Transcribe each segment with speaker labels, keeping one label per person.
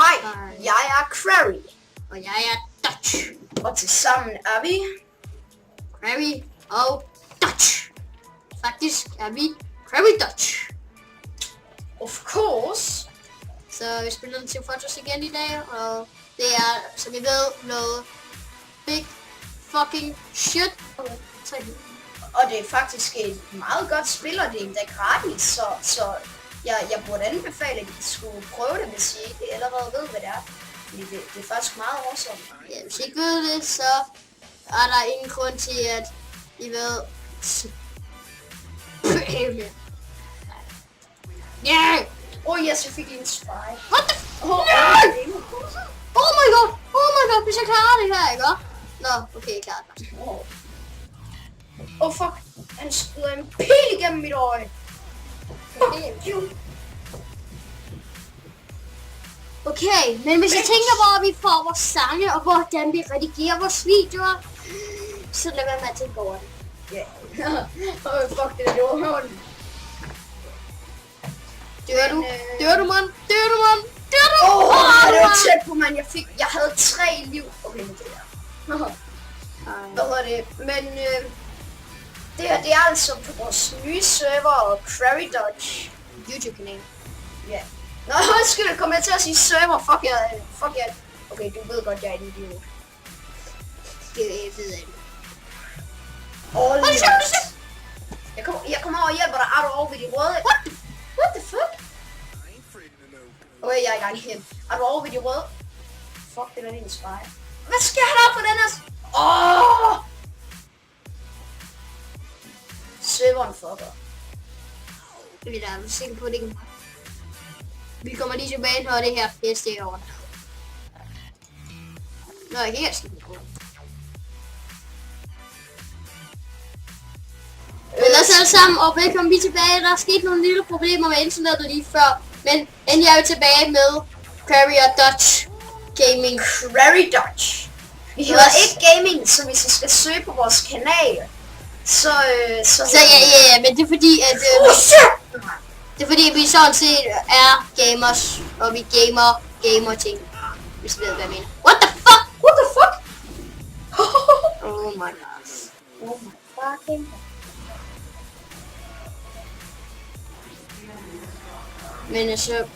Speaker 1: Hej, jeg er Crary.
Speaker 2: Og jeg er Dutch.
Speaker 1: Og tilsammen er vi...
Speaker 2: Crary og Dutch. Faktisk er vi Crary Dutch.
Speaker 1: Of course.
Speaker 2: Så vi spiller til Fortress igen i dag, og det er, som I ved, noget big fucking shit.
Speaker 1: Og det er faktisk et meget godt spil, og det er endda gratis, så jeg burde anbefale, at I skulle prøve det, hvis I ikke allerede ved, hvad det er. Fordi det er faktisk meget awesome.
Speaker 2: Ja, hvis I ikke ved det, så er der ingen grund til, at I ved... Yeah!
Speaker 1: Oh yes, jeg fik en spy.
Speaker 2: What the f... Oh my god, hvis jeg klarer det her, ikke? Nå, okay, jeg klarer det.
Speaker 1: Oh fuck, han skyder en pil igennem mit øje.
Speaker 2: Okay, men hvis jeg tænker, hvor vi får vores sange, og hvordan vi redigerer vores videoer, så lad være med at tænke over det.
Speaker 1: Ja. Oh fuck, det er lort.
Speaker 2: Dør du, mand?
Speaker 1: Det var tæt på, mand. Jeg havde 3 liv. Okay, nu det der. Hvad hedder det? Men det her, det er altså på vores nye server, Crary Dutch
Speaker 2: YouTube-kanal.
Speaker 1: Ja. Nå, undskyld, kom jeg til at sige server. Fuck jeg. Okay, du ved godt, jeg er en idiot.
Speaker 2: Det ved jeg ikke.
Speaker 1: Jeg kommer over og hjælper dig. Er du over ved de røde? What the fuck? Okay, jeg er i gang igen. Er du over ved de røde? Fuck, det er en spy. Hvad sker der for den her? Serveren fucker.
Speaker 2: Vi er da sikker på, at det ikke... Vi kommer lige tilbage, når det her pisse er over. Nå, her skal vi gå. Men lad os alle sammen, og velkommen lige tilbage. Der er sket nogle lille problemer med internettet lige før. Men endelig er vi tilbage med Crary og Dutch Gaming.
Speaker 1: Crary Dutch. Vi hedder ikke gaming, så hvis I skal søge på vores kanal, så
Speaker 2: ja, men det er fordi, at... det er fordi, vi sådan set er gamers, og vi gamer ting. Hvis I ved, hvad jeg mener. What the fuck? Oh my god.
Speaker 1: Oh my fucking god.
Speaker 2: Men altså...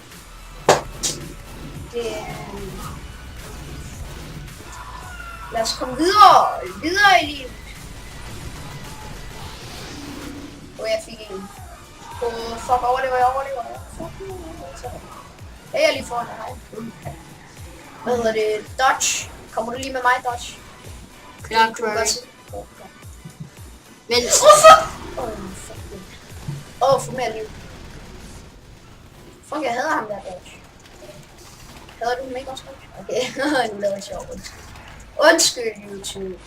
Speaker 1: Lad os komme videre i livet. Jeg fik en. Fuck, overlever. Jeg er lige foran dig. Hvad hedder det? Dutch. Kommer du lige med mig, Dutch?
Speaker 2: Klar, Crary. Men...
Speaker 1: For mere liv. Fuck, jeg hader ham der, Dutch. Hader du ham ikke også? Okay, nu laver jeg sjov. Undskyld, YouTube.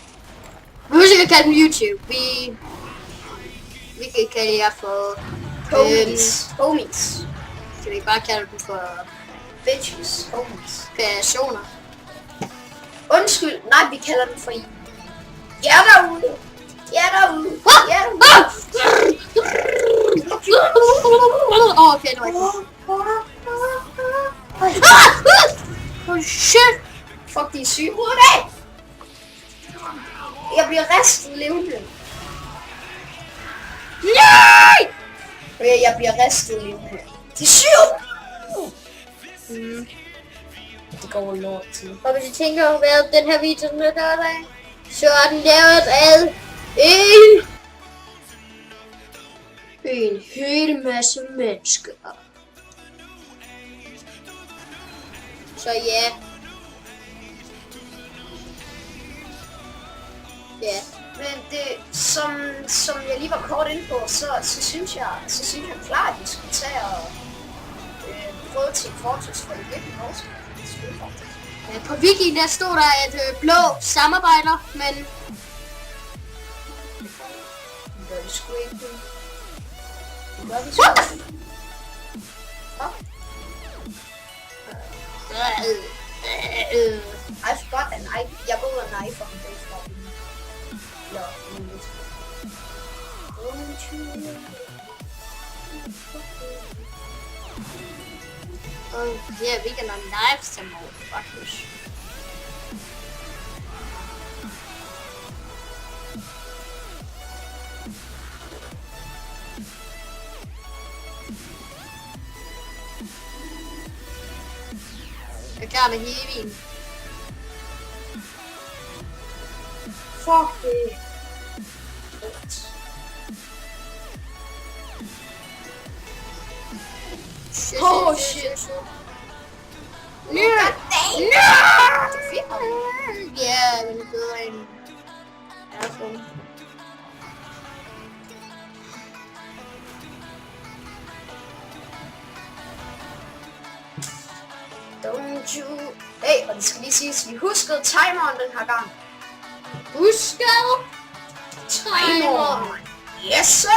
Speaker 2: Vi husker at kalde dem YouTube. Vi kan ikke kalde jer for...
Speaker 1: Homies.
Speaker 2: Kan vi bare kalde dem for...
Speaker 1: Bitches. Homies.
Speaker 2: Personer.
Speaker 1: Undskyld. Nej, vi kalder dem for... Ja derude.
Speaker 2: Okay, det var ikke. Oh shit.
Speaker 1: Fuck, de er syge på det. Jeg bliver ristet levende.
Speaker 2: Nej!
Speaker 1: Jeg bliver ristet levende. De er syge. Det går lort til.
Speaker 2: Og hvis I tænker over, hvad den her video den er af, så er den lavet af en hel masse mennesker. Så ja. Ja.
Speaker 1: Men det, som jeg lige var kort inde på, så synes jeg klart, at vi skulle tage og prøve til Fortress, for det virkelig også.
Speaker 2: Ja, på wiki der stod der et blå samarbejder, men...
Speaker 1: Det gør det sgu ikke. Det gør det sgu ikke. I forgot that knife. Jeg går ud af knife om det fra den. Ja, lidt.
Speaker 2: Og ja, vi kan have livestream over, faktisk. Jeg er klar med Hevin.
Speaker 1: Fuck det.
Speaker 2: Shit,
Speaker 1: Oh,
Speaker 2: shit.
Speaker 1: No!
Speaker 2: Ja, men det er bedre end... Ja, sådan.
Speaker 1: Don't you... Hey, og det skal lige siges, vi huskede timeren den her gang.
Speaker 2: Husker timer.
Speaker 1: Yes, sir!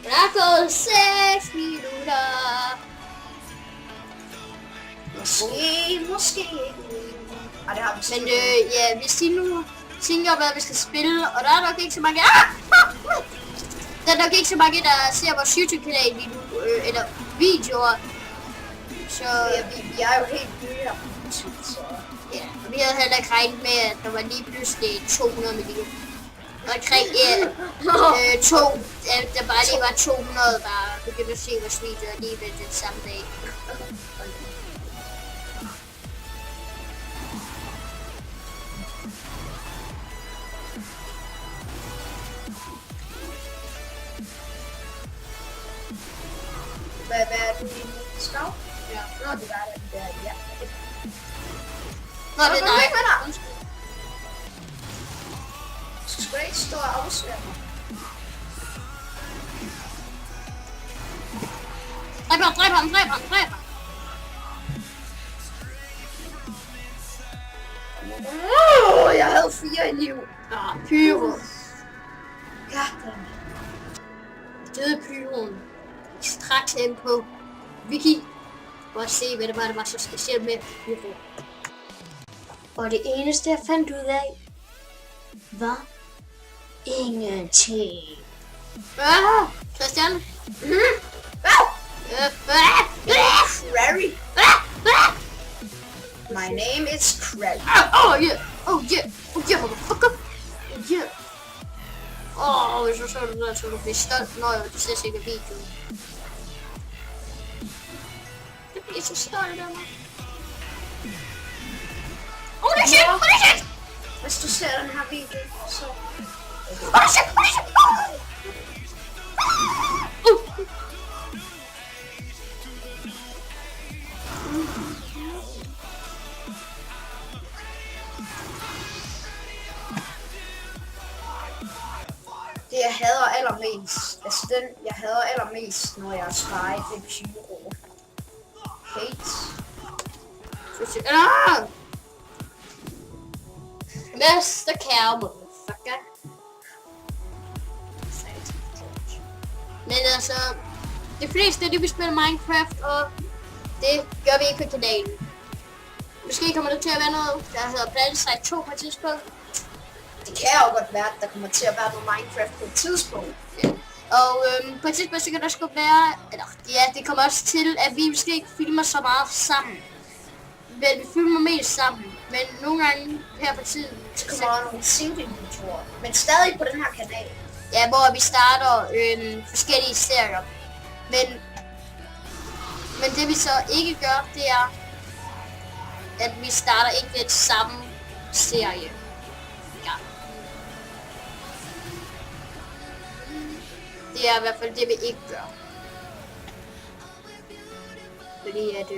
Speaker 2: Der er gået 6 minutter.
Speaker 1: Måske ikke. Ej, det har vi
Speaker 2: Men ja, hvis I nu tænker, hvad vi skal spille, og der er nok ikke så mange... Der er nok ikke så mange, der ser vores YouTube-kanal lige nu, eller videoer. Så
Speaker 1: Ja, vi er jo helt nye her på YouTube, så...
Speaker 2: ja, og vi havde heller ikke regnet med, at der var lige pludselig 200 millioner. Omkring der bare lige var 200, der begyndte at se vores videoer alligevel den samme dag.
Speaker 1: Hvad er du i skov?
Speaker 2: Ja.
Speaker 1: Nå, det var det der, ja.
Speaker 2: Nå, det er dig.
Speaker 1: Du skal sgu da ikke stå og afsløre mig.
Speaker 2: Dræb ham.
Speaker 1: Jeg havde 4 i liv.
Speaker 2: Pyro.
Speaker 1: Ja,
Speaker 2: Døde pyroen. Straks ind på Wiki. For at se, hvad det var så specielt med pyro.
Speaker 1: Og det eneste, jeg fandt ud af, var ingenting.
Speaker 2: Christian?
Speaker 1: Crary. My name is Crary.
Speaker 2: Oh yeah, motherfucker. Yeah. Hvis du så det der, så du bliver stolt, når du ser sikkert videoen. Jeg bliver så stolt af mig. Holy shit!
Speaker 1: Hvis du ser den her video, så...
Speaker 2: Holy shit!
Speaker 1: Det jeg hader allermest, altså den jeg hader allermest, når jeg er spy, det er pyro. Hate.
Speaker 2: Mr. Cow, motherfucker. Men altså, de fleste de vil spille Minecraft, og det gør vi ikke på kanalen. Måske kommer der til at være noget, der hedder Planet 2 på et tidspunkt.
Speaker 1: Det kan jo godt være, at der kommer til at være noget Minecraft på et tidspunkt.
Speaker 2: Ja. Og på et tidspunkt så kan der sgu være, eller ja, det kommer også til, at vi måske ikke filmer så meget sammen. Men vi filmer mest sammen. Men nogle gange her på tiden,
Speaker 1: Så kommer der nogle single-videoer, men stadig på den her kanal.
Speaker 2: ja, hvor vi starter forskellige serier. Men det vi så ikke gør, det er, at vi starter ikke lidt samme serie. Ja. Det er i hvert fald det, vi ikke gør. Fordi at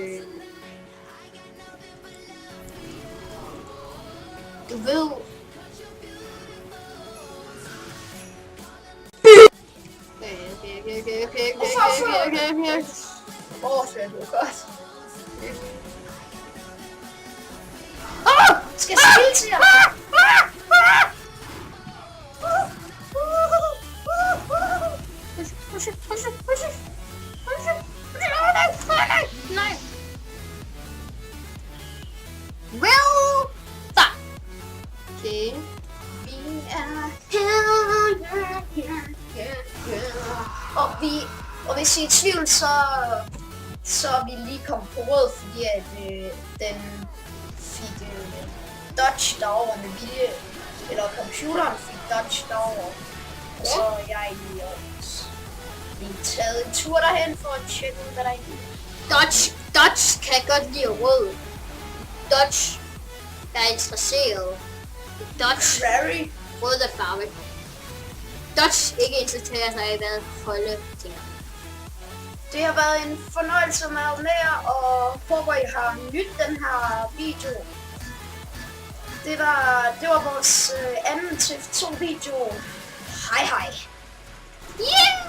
Speaker 2: du ved...
Speaker 1: Det er godt. Skal jeg spille til jer?
Speaker 2: Nej. Well, fuck. Okay.
Speaker 1: Vi er og hvis I er i tvivl, så så er vi lige kommet på råd, fordi at den fik dodge derover med vilje, eller computeren fik dodge derover.
Speaker 2: Ja.
Speaker 1: Så jeg lige taget en tur derhen for at tjekke ud, hvad der er i.
Speaker 2: Dodge kan godt lide rød. Dodge er interesseret. Dodge
Speaker 1: Prairie.
Speaker 2: rød er farve. Dodge ikke interesserer sig i hvad kolde ting.
Speaker 1: Det har været en fornøjelse at være med jer, og håber I har nydt den her video. Det var vores anden TIF2 video. Hej hej.
Speaker 2: Yeah!